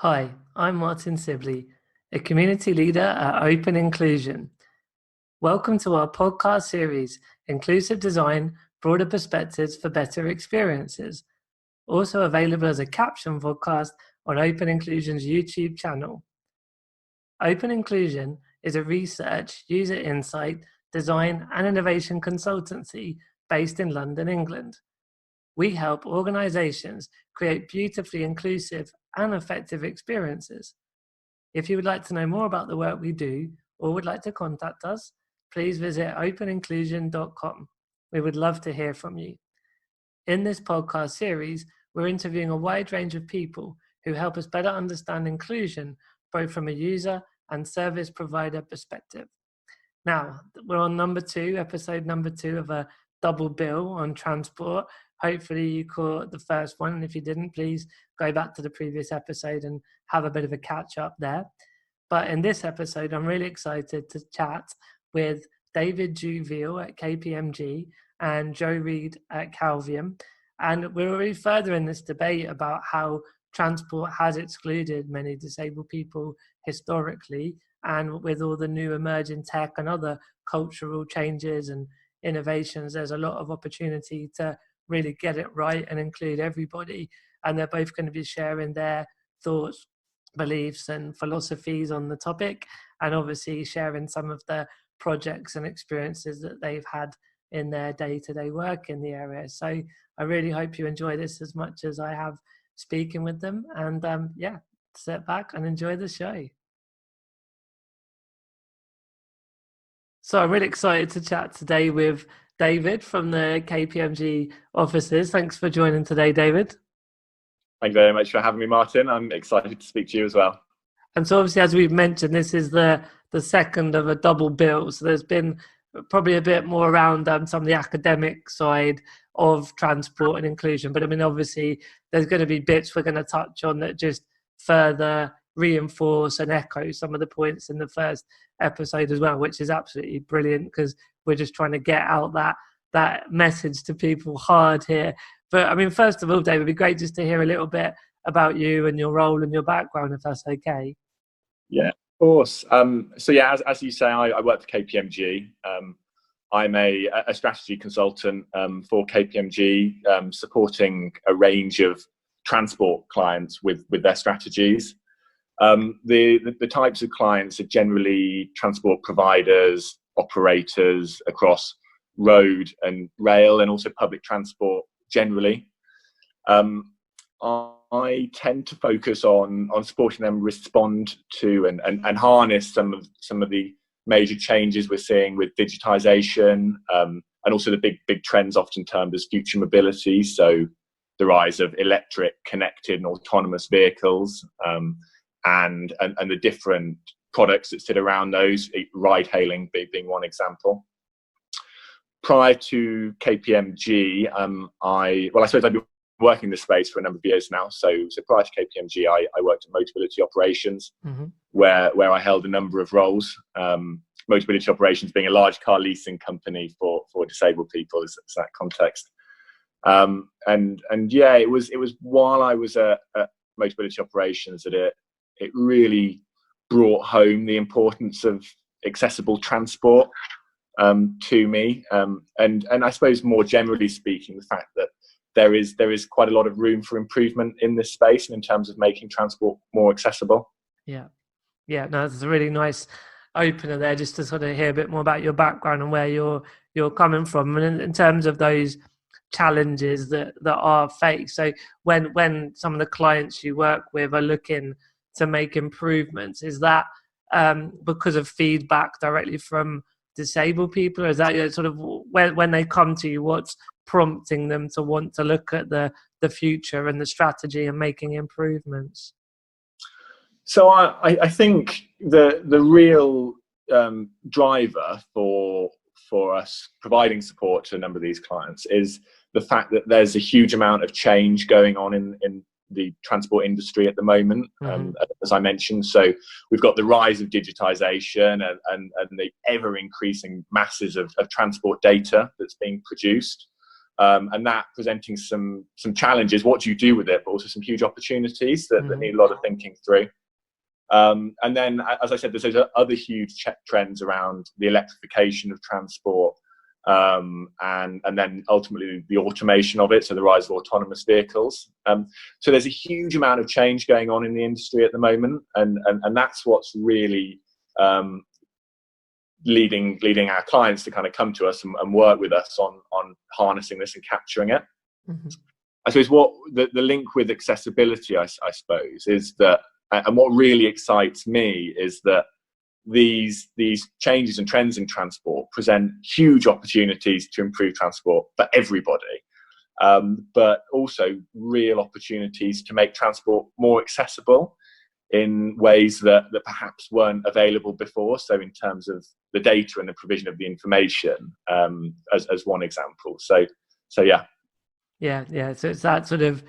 Hi, I'm Martyn Sibley, a community leader at Open Inclusion. Welcome to our podcast series, Inclusive Design, Broader Perspectives for Better Experiences, also available as a caption podcast on Open Inclusion's YouTube channel. Open Inclusion is a research, user insight, design and innovation consultancy based in London, England. We help organizations create beautifully inclusive and effective experiences. If you would like to know more about the work we do or would like to contact us, please visit openinclusion.com. We would love to hear from you. In this podcast series, we're interviewing a wide range of people who help us better understand inclusion, both from a user and service provider perspective. Now, we're on episode number two of a double bill on transport. Hopefully you caught the first one, and if you didn't, please go back to the previous episode and have a bit of a catch up there. But in this episode, I'm really excited to chat with David Dew Veal at KPMG and Jo Reid at Calvium. And we're already further in this debate about how transport has excluded many disabled people historically, and with all the new emerging tech and other cultural changes and innovations, there's a lot of opportunity to really get it right and include everybody. And they're both going to be sharing their thoughts, beliefs and philosophies on the topic, and obviously sharing some of the projects and experiences that they've had in their day-to-day work in the area. So I really hope you enjoy this as much as I have speaking with them. And sit back and enjoy the show. So I'm really excited to chat today with David from the KPMG offices. Thanks for joining today, David. Thank you very much for having me, Martyn. I'm excited to speak to you as well. And so obviously, as we've mentioned, this is the second of a double bill. So there's been probably a bit more around some of the academic side of transport and inclusion. But I mean, obviously, there's going to be bits we're going to touch on that just further reinforce and echo some of the points in the first episode as well, which is absolutely brilliant because we're just trying to get out that message to people hard here. But I mean, first of all, David, it'd be great just to hear a little bit about you and your role and your background, if that's okay. Yeah, of course. As you say, I work for KPMG. I'm a strategy consultant for KPMG, supporting a range of transport clients with their strategies. The types of clients are generally transport providers, operators across road and rail, and also public transport generally. I tend to focus on supporting them respond to and harness some of the major changes we're seeing with digitization, and also the big trends often termed as future mobility. So the rise of electric, connected and autonomous vehicles, and the different products that sit around those, ride hailing being one example. Prior to KPMG, I suppose I've been working in this space for a number of years now. So prior to KPMG, I worked in mobility operations, where I held a number of roles. Mobility operations being a large car leasing company for disabled people is that context. It was while I was at mobility operations that it really brought home the importance of accessible transport to me, and I suppose more generally speaking, the fact that there is quite a lot of room for improvement in this space and in terms of making transport more accessible. No, that's a really nice opener there, just to sort of hear a bit more about your background and where you're coming from, and in terms of those challenges that are faced. So when some of the clients you work with are looking to make improvements, is that because of feedback directly from disabled people, or is that sort of when they come to you, what's prompting them to want to look at the future and the strategy and making improvements? So I think the real driver for us providing support to a number of these clients is the fact that there's a huge amount of change going on in the transport industry at the moment, as I mentioned. So we've got the rise of digitization and the ever increasing masses of transport data that's being produced. and that presenting some challenges. What do you do with it? But also some huge opportunities that need a lot of thinking through. And then, as I said, there's other huge trends around the electrification of transport, and then ultimately the automation of it, so the rise of autonomous vehicles. So there's a huge amount of change going on in the industry at the moment, and that's what's really leading our clients to kind of come to us and work with us on harnessing this and capturing it. I suppose what the link with accessibility, I suppose, is that, and what really excites me is that these changes and trends in transport present huge opportunities to improve transport for everybody, but also real opportunities to make transport more accessible in ways that perhaps weren't available before. So in terms of the data and the provision of the information, as one example. So yeah. So it's that sort of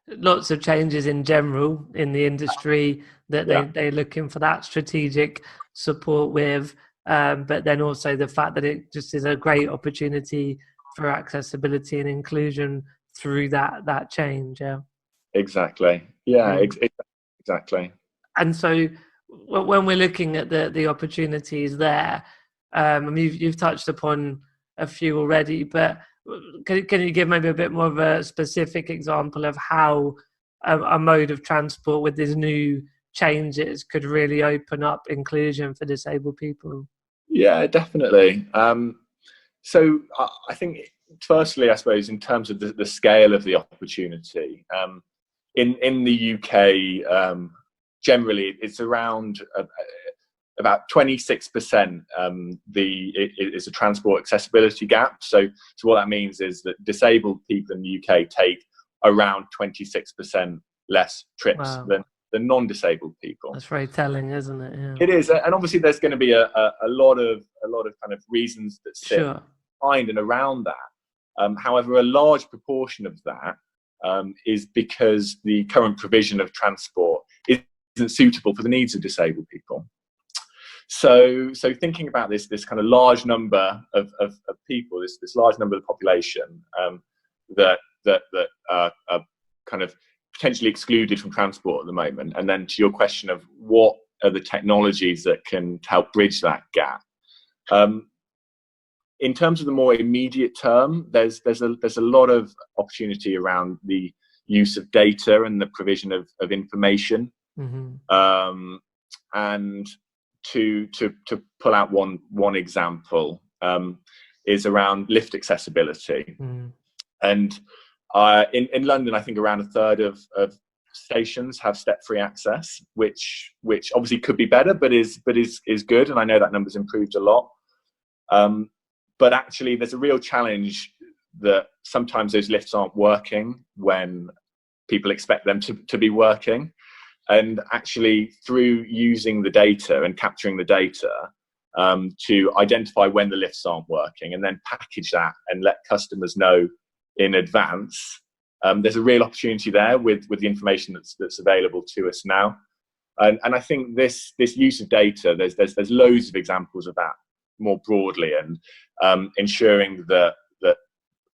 lots of changes in general in the industry that they're looking for that strategic support with, but then also the fact that it just is a great opportunity for accessibility and inclusion through that change. Exactly. Exactly. And so when we're looking at the opportunities there, you've touched upon a few already, but can you give maybe a bit more of a specific example of how a mode of transport with these new changes could really open up inclusion for disabled people? Yeah, definitely. So I think, firstly, I suppose, in terms of the scale of the opportunity, in the UK, generally it's around about 26% is a transport accessibility gap. So what that means is that disabled people in the UK take around 26% less trips than non-disabled people. That's very telling, isn't it? Yeah. It is, and obviously there's going to be a lot of kind of reasons that sit behind and around that. However, a large proportion of that is because the current provision of transport isn't suitable for the needs of disabled people. So thinking about this kind of large number of people, this large number of the population that are kind of potentially excluded from transport at the moment, and then to your question of what are the technologies that can help bridge that gap. In terms of the more immediate term, there's a lot of opportunity around the use of data and the provision of information. And to pull out one example is around lift accessibility. And in London, I think around a third of stations have step-free access, which obviously could be better, but is good. And I know that number's improved a lot. But actually, there's a real challenge that sometimes those lifts aren't working when people expect them to be working. And actually, through using the data and capturing the data to identify when the lifts aren't working, and then package that and let customers know in advance, there's a real opportunity there with the information that's available to us now. And I think this use of data, there's loads of examples of that more broadly, and ensuring that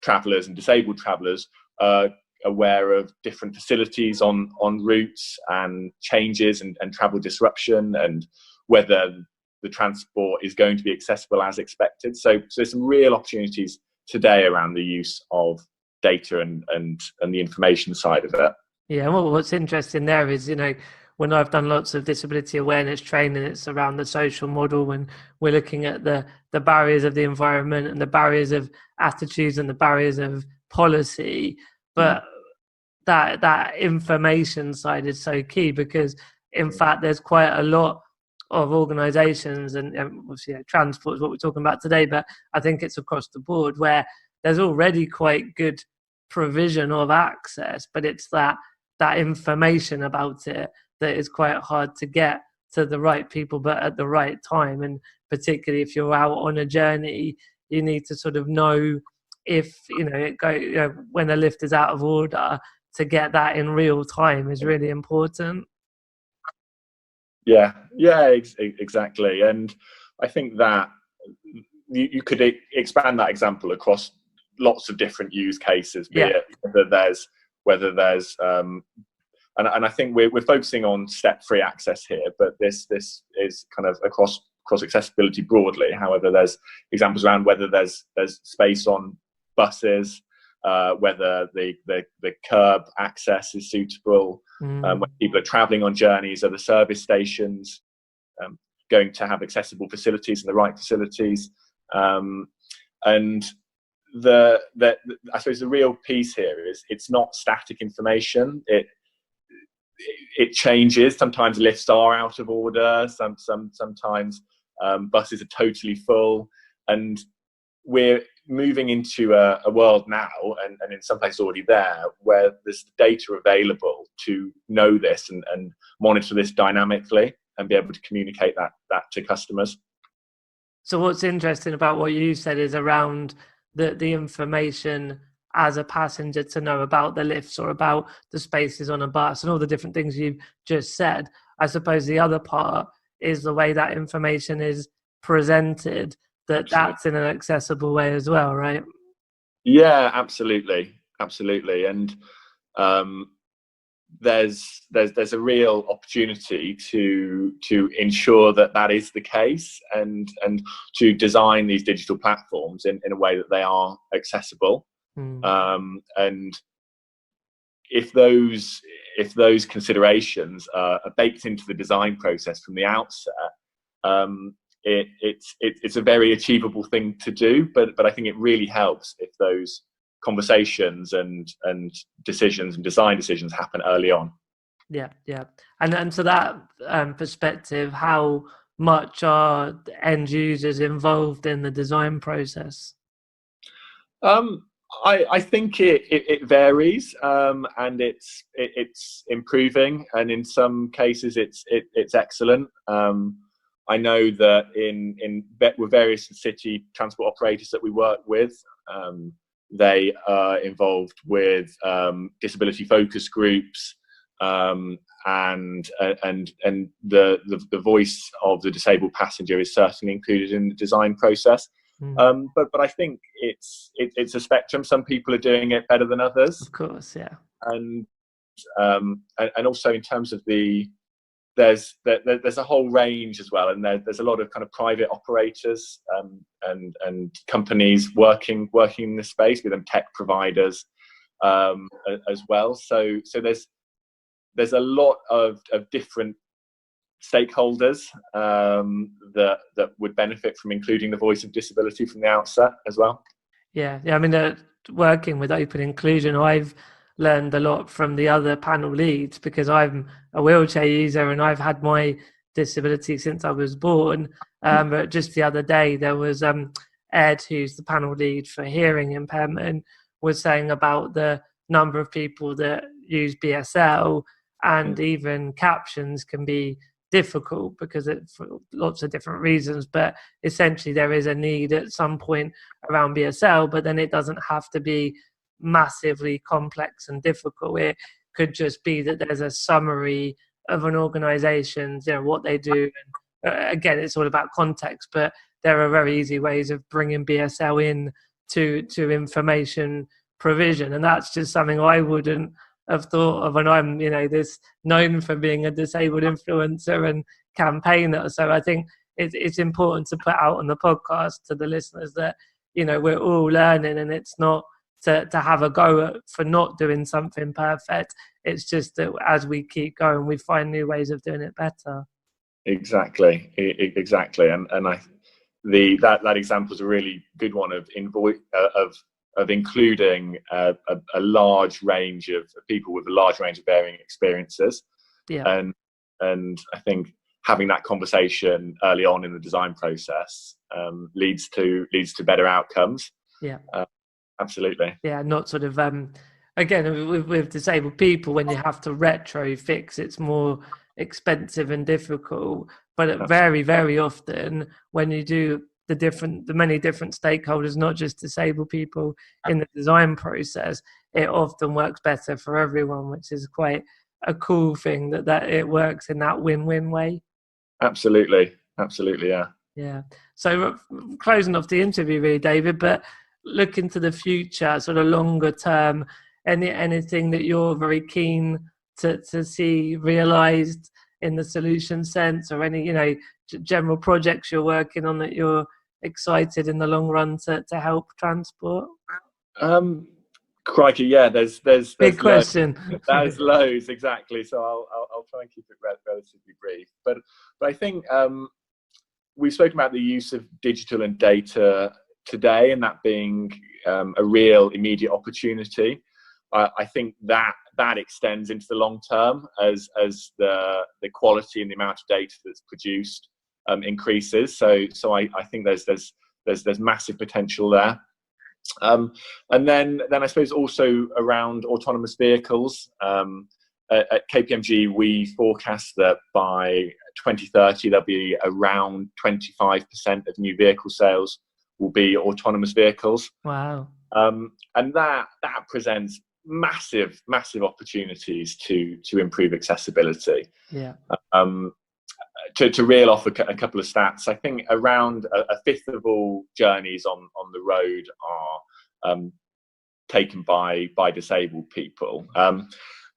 travellers and disabled travellers are aware of different facilities on routes and changes and travel disruption, and whether the transport is going to be accessible as expected. So there's some real opportunities today around the use of data and the information side of it. Yeah, well, what's interesting there is, when I've done lots of disability awareness training, it's around the social model, when we're looking at the barriers of the environment and the barriers of attitudes and the barriers of policy. But that information side is so key, because in fact there's quite a lot of organizations, and obviously transport is what we're talking about today, but I think it's across the board, where there's already quite good provision of access, but it's that information about it that is quite hard to get to the right people, but at the right time. And particularly if you're out on a journey, you need to sort of know if when a lift is out of order. To get that in real time is really important. Yeah, exactly. And I think that you could expand that example across lots of different use cases, be Yeah. it whether there's and I think we're focusing on step-free access here, but this is kind of across accessibility broadly. However, there's examples around whether there's space on buses, whether the curb access is suitable, when people are travelling on journeys, are the service stations going to have accessible facilities and the right facilities, and I suppose the real piece here is it's not static information. It changes. Sometimes lifts are out of order. Sometimes buses are totally full, and we're moving into a world now, and in some places already there, where there's data available to know this and monitor this dynamically and be able to communicate that to customers. So what's interesting about what you said is around the information as a passenger to know about the lifts or about the spaces on a bus and all the different things you've just said. I suppose the other part is the way that information is presented, that's in an accessible way as well, right? Yeah, absolutely. And there's a real opportunity to ensure that is the case, and to design these digital platforms in a way that they are accessible. And if those considerations are baked into the design process from the outset, it's a very achievable thing to do. But I think it really helps if those conversations and decisions and design decisions happen early on. Yeah. And so that perspective, how much are end users involved in the design process? I think it varies, and it's improving, and in some cases it's excellent. I know that with various city transport operators that we work with, they are involved with disability focus groups, and the voice of the disabled passenger is certainly included in the design process. But I think it's a spectrum. Some people are doing it better than others, of course, yeah. And also in terms of there's a whole range as well, and there's a lot of kind of private operators and companies working in this space, with them tech providers as well. So there's a lot of different stakeholders that would benefit from including the voice of disability from the outset as well. Yeah. I mean, working with open inclusion, I've learned a lot from the other panel leads, because I'm a wheelchair user and I've had my disability since I was born. But just the other day, there was Ed, who's the panel lead for hearing impairment, was saying about the number of people that use BSL, and even captions can be difficult because for lots of different reasons. But essentially there is a need at some point around BSL, but then it doesn't have to be massively complex and difficult. It could just be that there's a summary of an organization, what they do. And again, it's all about context, but there are very easy ways of bringing BSL in to information provision. And that's just something I wouldn't have thought of, and I'm this known for being a disabled influencer and campaigner. So I think it's important to put out on the podcast to the listeners that we're all learning, and it's not to have a go for not doing something perfect. It's just that as we keep going, we find new ways of doing it better. Exactly. And that example is a really good one of including a large range of people with a large range of varying experiences. Yeah. And I think having that conversation early on in the design process leads to better outcomes. Yeah. Absolutely. Yeah, not sort of again with disabled people, when you have to retro fix, it's more expensive and difficult. But very, very often when you do the many different stakeholders, not just disabled people, in the design process, it often works better for everyone, which is quite a cool thing that it works in that win-win way. Absolutely, yeah. So closing off the interview, really, David, but look into the future, sort of longer term, anything that you're very keen to see realized in the solution sense, or any, general projects you're working on that you're excited in the long run to help transport? Crikey, yeah, there's Big loads. question. There's loads, exactly. So I'll try and keep it relatively brief. But I think we've spoken about the use of digital and data today, and that being a real immediate opportunity. I think that extends into the long term as the quality and the amount of data that's produced increases. So I think there's massive potential there. And then I suppose also around autonomous vehicles. At KPMG, we forecast that by 2030 there'll be around 25% of new vehicle sales will be autonomous vehicles. Wow. And that presents massive opportunities to improve accessibility. Yeah. To reel off a couple of stats, I think around a fifth of all journeys on the road are taken by disabled people.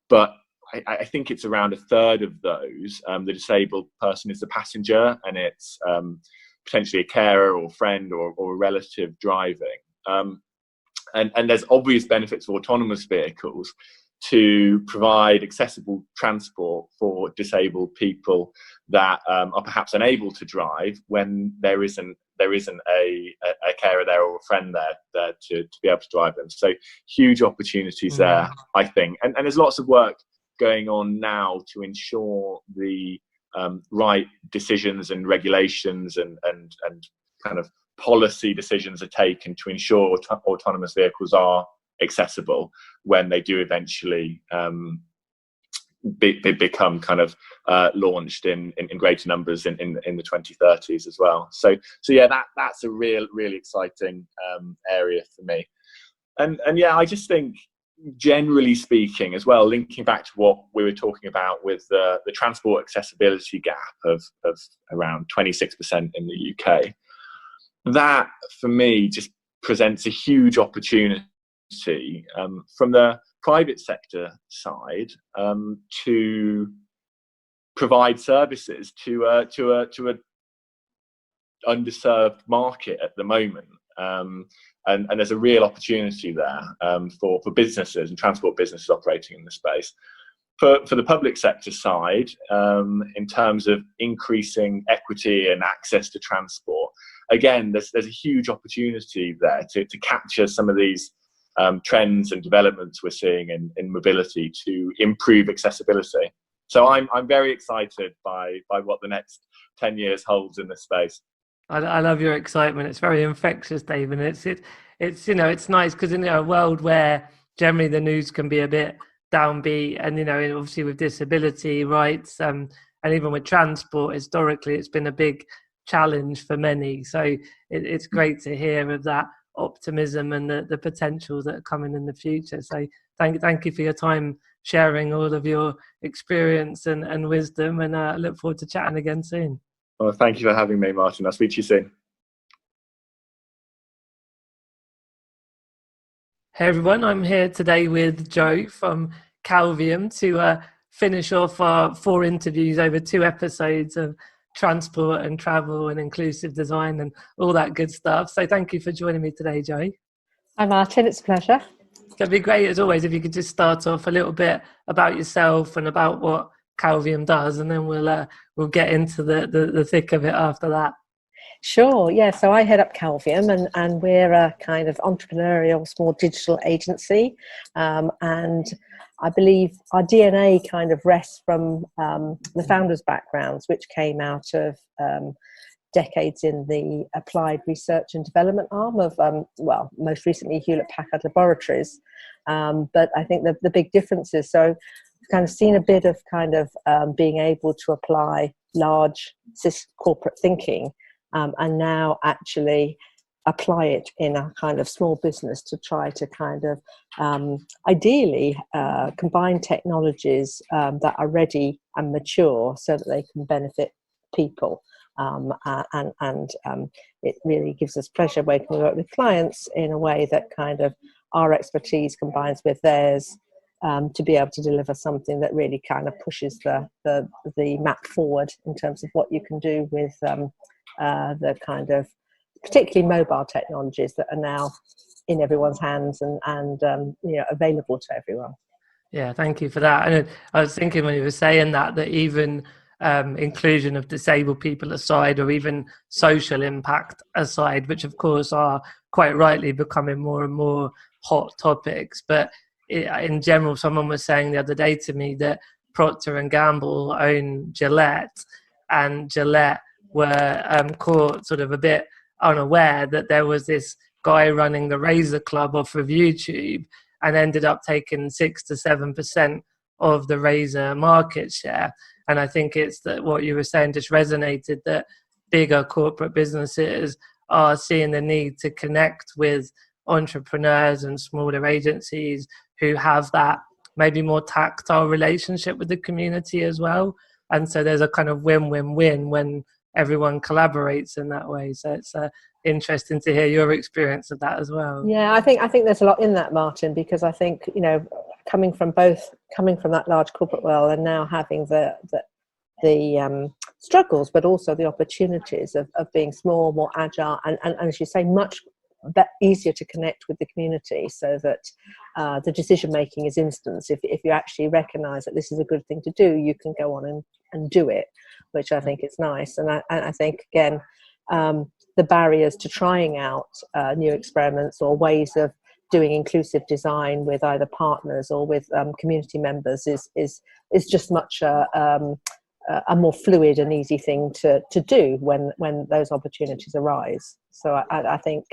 But I think it's around a third of those, the disabled person is the passenger, and it's potentially a carer or friend or a relative driving. And there's obvious benefits of autonomous vehicles to provide accessible transport for disabled people that are perhaps unable to drive when there isn't a carer there or a friend there to be able to drive them. So huge opportunities there, I think. And there's lots of work going on now to ensure the right decisions and regulations and kind of policy decisions are taken to ensure autonomous vehicles are accessible when they do eventually become kind of launched in greater numbers in the 2030s as well. So yeah, that's a really exciting area for me. And yeah, I just think, generally speaking as well, linking back to what we were talking about with the transport accessibility gap of around 26% in the UK, that for me just presents a huge opportunity from the private sector side to provide services to a underserved market at the moment. And there's a real opportunity there for businesses and transport businesses operating in the space. For the public sector side, in terms of increasing equity and access to transport, again, there's a huge opportunity there to capture some of these trends and developments we're seeing in mobility to improve accessibility. So I'm very excited by what the next 10 years holds in this space. I love your excitement. It's very infectious, Dave, and it's it's nice because in a world where generally the news can be a bit downbeat, and obviously with disability rights and even with transport, historically it's been a big challenge for many. So it's great to hear of that optimism and the potentials that are coming in the future. So thank you for your time sharing all of your experience and wisdom, and I look forward to chatting again soon. Well, thank you for having me, Martyn. I'll speak to you soon. Hey everyone, I'm here today with Jo from Calvium to finish off our 4 interviews over 2 episodes of transport and travel and inclusive design and all that good stuff. So thank you for joining me today, Jo. Hi Martyn, it's a pleasure. It'd be great as always if you could just start off a little bit about yourself and about what Calvium does, and then we'll get into the thick of it after that. Sure, yeah, so I head up Calvium and we're a kind of entrepreneurial small digital agency, and I believe our DNA kind of rests from the founders' backgrounds, which came out of decades in the applied research and development arm of, most recently Hewlett-Packard Laboratories, but I think the big difference is, so I've kind of seen a bit of being able to apply large corporate thinking and now actually apply it in a kind of small business to try to kind of ideally combine technologies that are ready and mature so that they can benefit people and it really gives us pleasure when we work with clients in a way that kind of our expertise combines with theirs, to be able to deliver something that really kind of pushes the map forward in terms of what you can do with the kind of particularly mobile technologies that are now in everyone's hands and available to everyone. Yeah, thank you for that. And I was thinking when you were saying that even inclusion of disabled people aside, or even social impact aside, which of course are quite rightly becoming more and more hot topics, but in general, someone was saying the other day to me that Procter and Gamble own Gillette, and Gillette were caught sort of a bit unaware that there was this guy running the Razor Club off of YouTube, and ended up taking 6 to 7% of the razor market share. And I think it's that what you were saying just resonated, that bigger corporate businesses are seeing the need to connect with entrepreneurs and smaller agencies who have that maybe more tactile relationship with the community as well. And so there's a kind of win-win-win when everyone collaborates in that way. So it's interesting to hear your experience of that as well. Yeah, I think there's a lot in that, Martyn, because I think, coming from that large corporate world and now having the struggles, but also the opportunities of being small, more agile, and as you say, much easier to connect with the community, so that the decision making is instant. If you actually recognise that this is a good thing to do, you can go on and do it, which I think is nice. And I think again, the barriers to trying out new experiments or ways of doing inclusive design with either partners or with community members is just much a more fluid and easy thing to do when those opportunities arise. So I think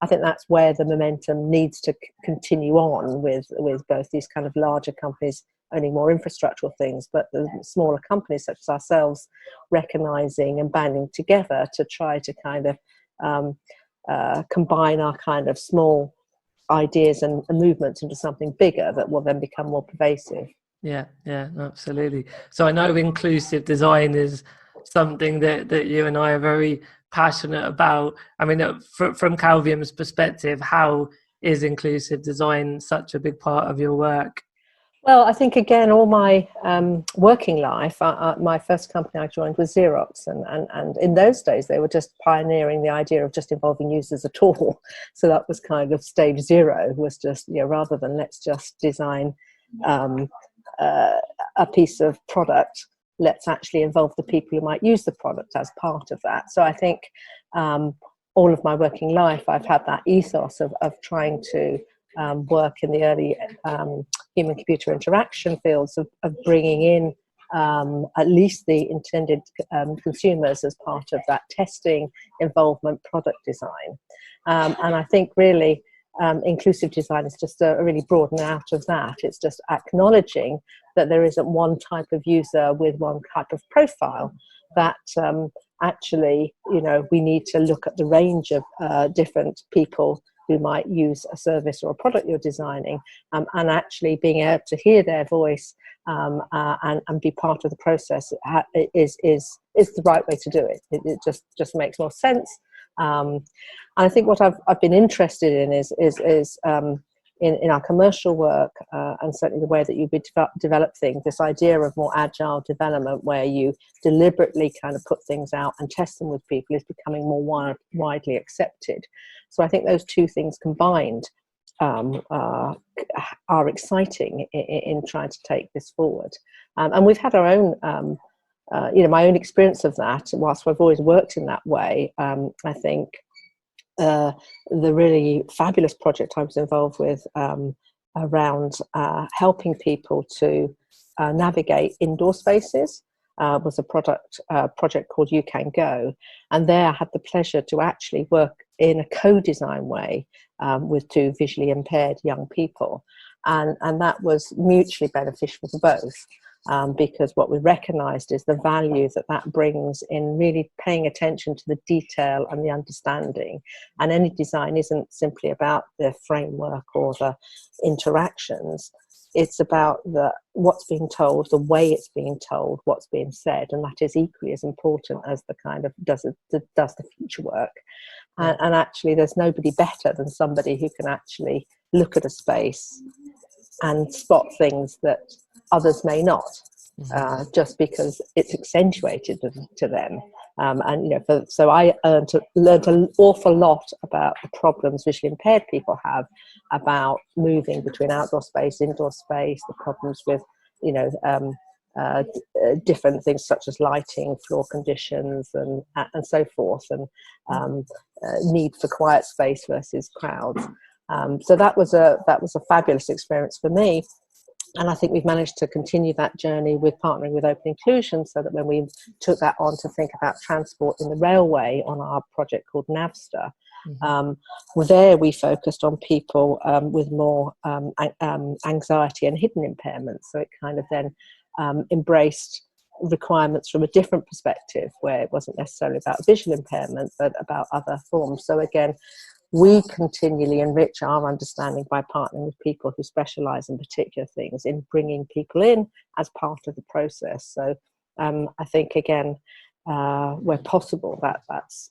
that's where the momentum needs to continue on with both these kind of larger companies owning more infrastructural things, but the smaller companies such as ourselves recognizing and banding together to try to kind of combine our kind of small ideas and movements into something bigger that will then become more pervasive. Yeah, absolutely. So I know inclusive design is something that you and I are very passionate about. I mean, from Calvium's perspective, how is inclusive design such a big part of your work? Well, I think, again, all my working life, my first company I joined was Xerox. And in those days, they were just pioneering the idea of just involving users at all. So that was kind of stage zero, was just, rather than let's just design a piece of product, let's actually involve the people who might use the product as part of that. So I think all of my working life, I've had that ethos of trying to work in the early human-computer interaction fields of bringing in at least the intended consumers as part of that testing, involvement, product design. And I think really inclusive design is just a really broaden out of that. It's just acknowledging that there isn't one type of user with one type of profile, that actually, we need to look at the range of different people who might use a service or a product you're designing, and actually being able to hear their voice and be part of the process is the right way to do it. It just makes more sense. And I think what I've been interested in is in our commercial work, and certainly the way that you develop things, this idea of more agile development where you deliberately kind of put things out and test them with people is becoming more widely accepted. So I think those two things combined are exciting in trying to take this forward. And we've had our own, my own experience of that. Whilst I've always worked in that way, I think the really fabulous project I was involved with around helping people to navigate indoor spaces was a project called You Can Go. And there I had the pleasure to actually work in a co-design way with two visually impaired young people. And that was mutually beneficial for both. Because what we recognised is the value that brings in really paying attention to the detail and the understanding. And any design isn't simply about the framework or the interactions. it's about what's being told, the way it's being told, what's being said, and that is equally as important as the kind of does the future work. And actually, there's nobody better than somebody who can actually look at a space and spot things that others may not, just because it's accentuated to them. So I learned an awful lot about the problems visually impaired people have about moving between outdoor space, indoor space, the problems with, different things such as lighting, floor conditions, and so forth, and need for quiet space versus crowds. So that was a fabulous experience for me. And I think we've managed to continue that journey with partnering with Open Inclusion, so that when we took that on to think about transport in the railway on our project called Navstar, there we focused on people with more anxiety and hidden impairments. So it kind of then embraced requirements from a different perspective, where it wasn't necessarily about visual impairment, but about other forms. So again, we continually enrich our understanding by partnering with people who specialise in particular things, in bringing people in as part of the process. So I think, again, where possible, that's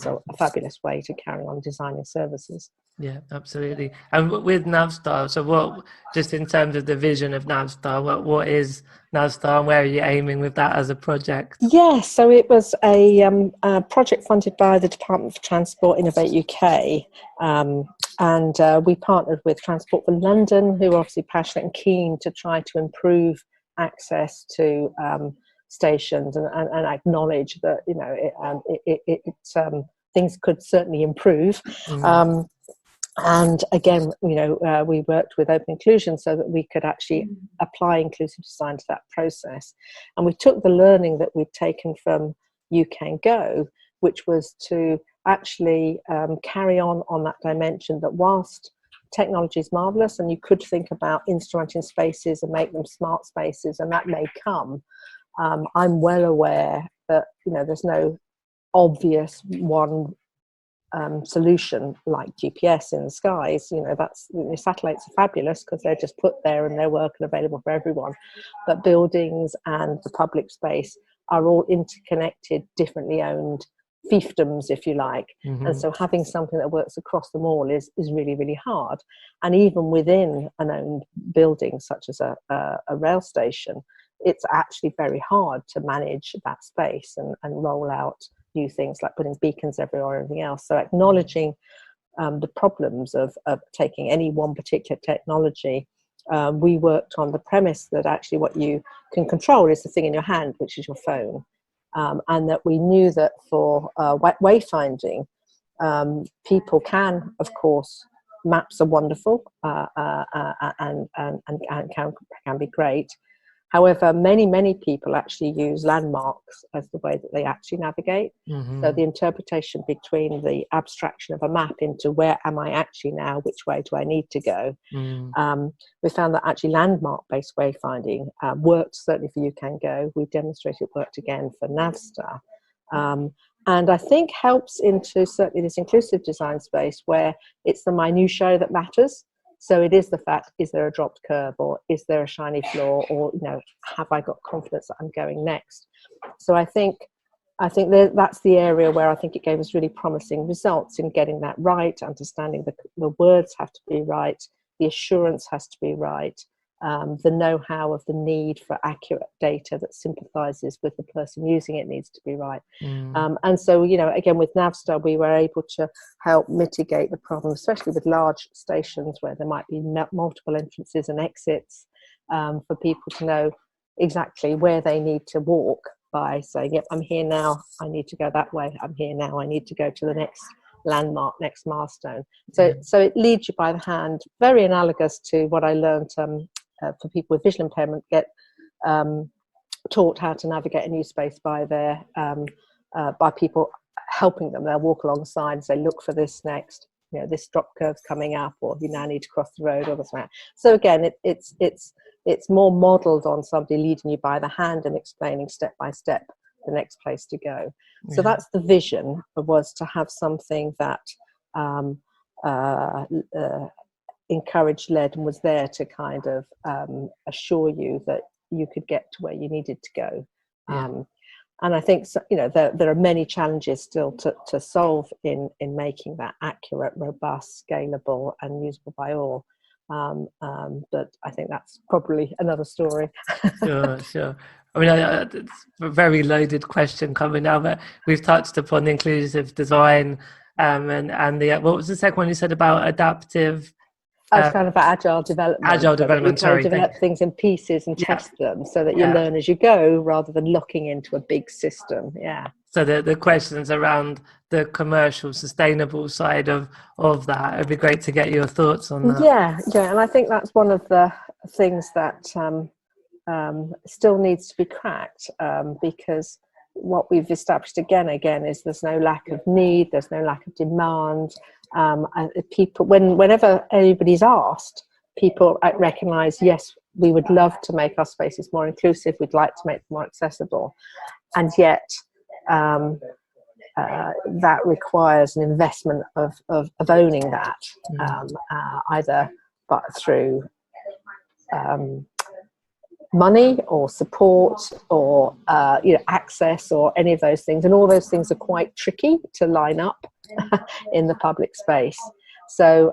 a fabulous way to carry on designing services. Yeah, absolutely. And with Navstar, so what, just in terms of the vision of Navstar, what is Navstar, and where are you aiming with that as a project? Yeah, so it was a project funded by the Department for Transport Innovate UK, and we partnered with Transport for London, who are obviously passionate and keen to try to improve access to stations, and acknowledge that things could certainly improve. And again, we worked with Open Inclusion so that we could actually apply inclusive design to that process. And we took the learning that we'd taken from UK Go, which was to actually carry on that dimension, that whilst technology is marvellous and you could think about instrumenting spaces and make them smart spaces, and that may come, I'm well aware that there's no obvious one solution like GPS in the skies. Satellites are fabulous because they're just put there and they're working available for everyone, but buildings and the public space are all interconnected, differently owned fiefdoms, if you like. And so having something that works across them all is really, really hard. And even within an owned building such as a rail station, it's actually very hard to manage that space and roll out new things like putting beacons everywhere and everything else. So acknowledging the problems of taking any one particular technology, we worked on the premise that actually what you can control is the thing in your hand, which is your phone, and that we knew that for wayfinding, people can, of course, maps are wonderful and can be great. However, many people actually use landmarks as the way that they actually navigate. So the interpretation between the abstraction of a map into where am I actually now, which way do I need to go, we found that actually landmark-based wayfinding worked certainly for You Can Go. We demonstrated it worked again for Navstar. And I think helps into certainly this inclusive design space where it's the minutiae that matters. So it is the fact, is there a dropped curb, or is there a shiny floor, or have I got confidence that I'm going next? So I think that's the area where I think it gave us really promising results in getting that right, understanding the words have to be right, the assurance has to be right, the know-how of the need for accurate data that sympathises with the person using it needs to be right. And so, again, with Navstar, we were able to help mitigate the problem, especially with large stations where there might be multiple entrances and exits, for people to know exactly where they need to walk by saying, yep, I'm here now, I need to go that way, I'm here now, I need to go to the next landmark, next milestone. So it leads you by the hand, very analogous to what I learned for people with visual impairment, get taught how to navigate a new space by by people helping them. They'll walk alongside and say, look for this next, this drop curve's coming up, or you now need to cross the road, or this and that. So again, it's more modelled on somebody leading you by the hand and explaining step by step the next place to go. So that's the vision, was to have something that encouraged, led, and was there to kind of assure you that you could get to where you needed to go. And I think, there are many challenges still to solve in making that accurate, robust, scalable, and usable by all. But I think that's probably another story. Sure. I mean, it's a very loaded question coming now, but we've touched upon inclusive design, and the what was the second one you said about adaptive? It's kind of agile development. Agile development. You kind of develop things in pieces and test them, so that you learn as you go, rather than locking into a big system. Yeah. So the questions around the commercial, sustainable side of that, it'd be great to get your thoughts on that. Yeah, and I think that's one of the things that still needs to be cracked, because what we've established again is there's no lack of need, there's no lack of demand. And people, whenever anybody's asked, people recognise, yes, we would love to make our spaces more inclusive, we'd like to make them more accessible, and yet that requires an investment of owning that, either through money or support or access or any of those things, and all those things are quite tricky to line up in the public space. So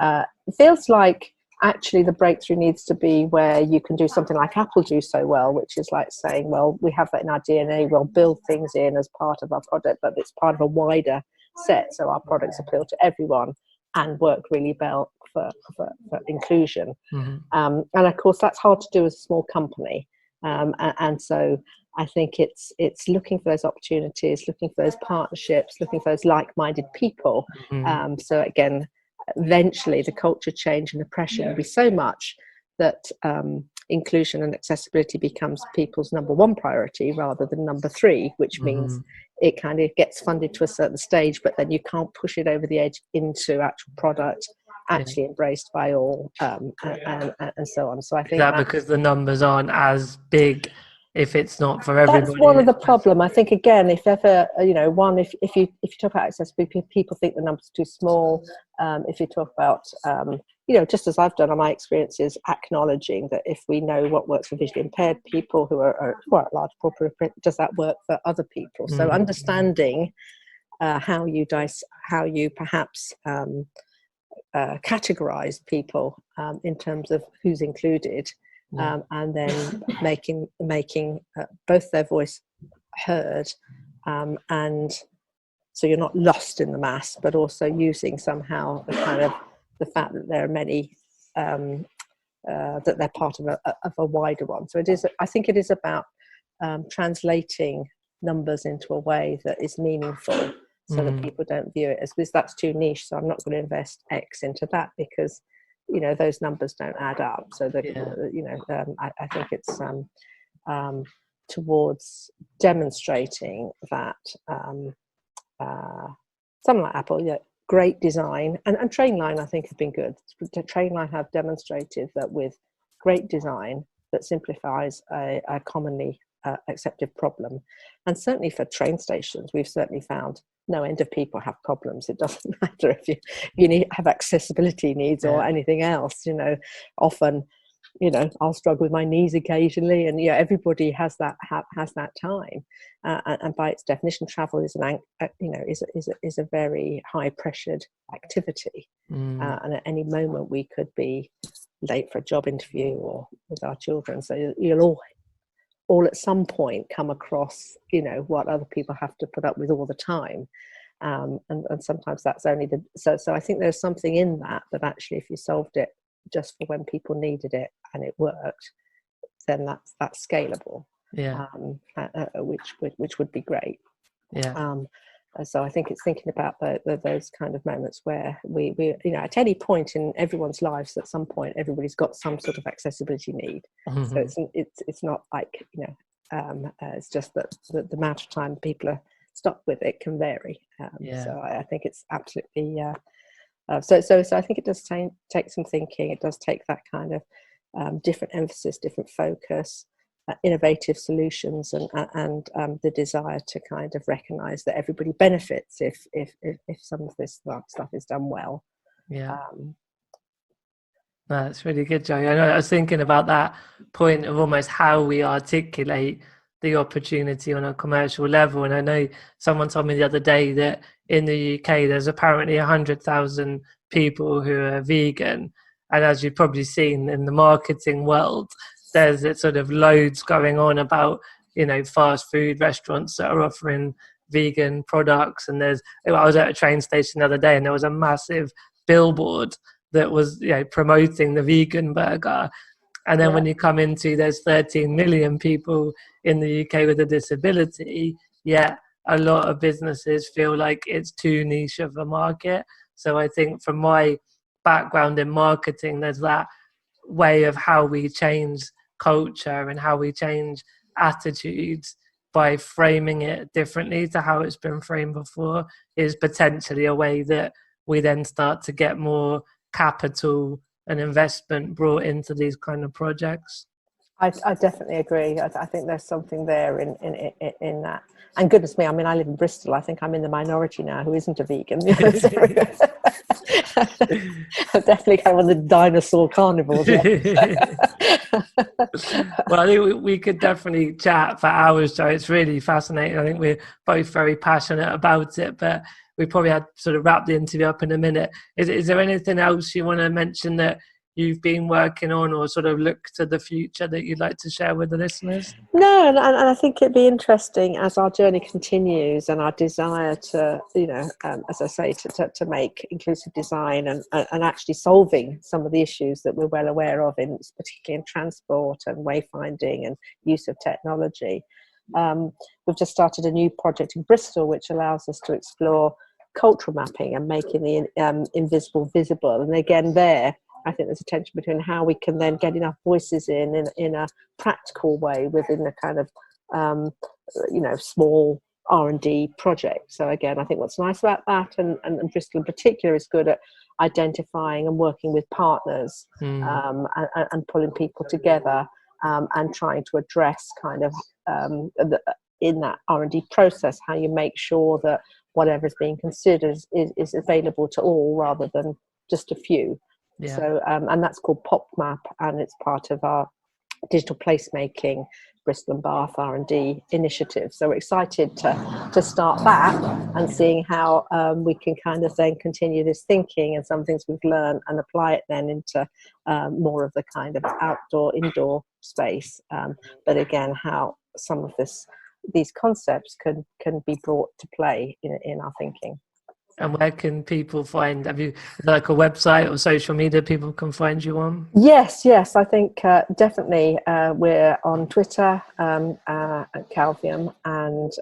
it feels like actually the breakthrough needs to be where you can do something like Apple do so well, which is like saying, well, we have that in our DNA, we'll build things in as part of our product, but it's part of a wider set, so our products appeal to everyone and work really well for inclusion. And of course that's hard to do as a small company, and so I think it's looking for those opportunities, looking for those partnerships, looking for those like-minded people. So again, eventually the culture change and the pressure will be so much that inclusion and accessibility becomes people's number one priority rather than number three, which means it kind of gets funded to a certain stage, but then you can't push it over the edge into actual product actually embraced by all, and so on. So I think that because the numbers aren't as big if it's not for everybody. That's one of the problem. I think again, if ever if you talk about accessibility, people think the numbers are too small. If you talk about just as I've done, my experience is acknowledging that if we know what works for visually impaired people who are at large corporate, does that work for other people? So understanding how you perhaps categorize people in terms of who's included, and then making both their voice heard, and so you're not lost in the mass, but also using somehow the fact that there are many, that they're part of a wider one. So I think it is about translating numbers into a way that is meaningful, so that people don't view it as this, that's too niche, so I'm not going to invest X into that, because those numbers don't add up. So that I think it's towards demonstrating that something like Apple, great design, and Trainline I think have been good. Trainline have demonstrated that with great design that simplifies a commonly accepted problem, and certainly for train stations we've certainly found no end of people have problems. It doesn't matter if you have accessibility needs or anything else. Often I'll struggle with my knees occasionally, and everybody has that time, and by its definition travel is is a very high pressured activity, and at any moment we could be late for a job interview or with our children, so you'll all at some point come across what other people have to put up with all the time, and sometimes that's only so I think there's something in that actually if you solved it just for when people needed it and it worked, then that's scalable, which would be great. So I think it's thinking about those kind of moments where we at any point in everyone's lives, at some point everybody's got some sort of accessibility need. So it's not like it's just that the amount of time people are stuck with it can vary. So I think it's absolutely so I think it does take some thinking. It does take that kind of different emphasis, different focus, innovative solutions, and the desire to kind of recognise that everybody benefits if some of this stuff is done well. No, that's really good, Joe. I know I was thinking about that point of almost how we articulate the opportunity on a commercial level. And I know someone told me the other day that in the UK, there's apparently 100,000 people who are vegan. And as you've probably seen in the marketing world, there's sort of loads going on about, fast food restaurants that are offering vegan products. And I was at a train station the other day and there was a massive billboard that was promoting the vegan burger. And then when you come into, there's 13 million people in the UK with a disability, yet a lot of businesses feel like it's too niche of a market. So I think from my background in marketing, there's that way of how we change culture and how we change attitudes by framing it differently to how it's been framed before is potentially a way that we then start to get more capital and investment brought into these kind of projects. I definitely agree. I think there's something there in that. And goodness me, I mean, I live in Bristol. I think I'm in the minority now who isn't a vegan. I'm definitely kind of on the dinosaur carnivores. Well, I think we could definitely chat for hours, Joe. It's really fascinating. I think we're both very passionate about it, but we probably had sort of wrap the interview up in a minute. Is there anything else you want to mention that you've been working on or sort of look to the future that you'd like to share with the listeners? No, and I think it'd be interesting as our journey continues and our desire to, as I say, to make inclusive design and actually solving some of the issues that we're well aware of, particularly in transport and wayfinding and use of technology. We've just started a new project in Bristol which allows us to explore cultural mapping and making the invisible visible. And again, I think there's a tension between how we can then get enough voices in a practical way within the kind of small R&D project. So again, I think what's nice about that, and Bristol in particular is good at identifying and working with partners and pulling people together and trying to address kind of in that R&D process how you make sure that whatever is being considered is available to all rather than just a few. Yeah. So, and that's called PopMap, and it's part of our digital placemaking Bristol and Bath R&D initiative. So we're excited to start that and seeing how we can kind of then continue this thinking and some things we've learned and apply it then into more of the kind of outdoor, indoor space. But again, how some of these concepts can be brought to play in our thinking. And where can people find, have you like a website or social media people can find you on? Yes, I think definitely we're on Twitter at Calvium, and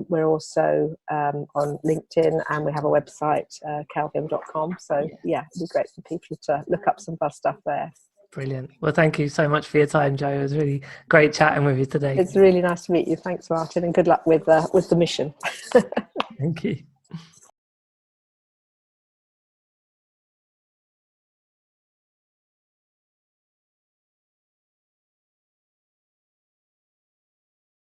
we're also on LinkedIn, and we have a website, calvium.com. So yeah, it'd be great for people to look up some of our stuff there. Brilliant. Well, thank you so much for your time, Jo. It was really great chatting with you today. It's really nice to meet you. Thanks, Martyn, and good luck with the mission. Thank you.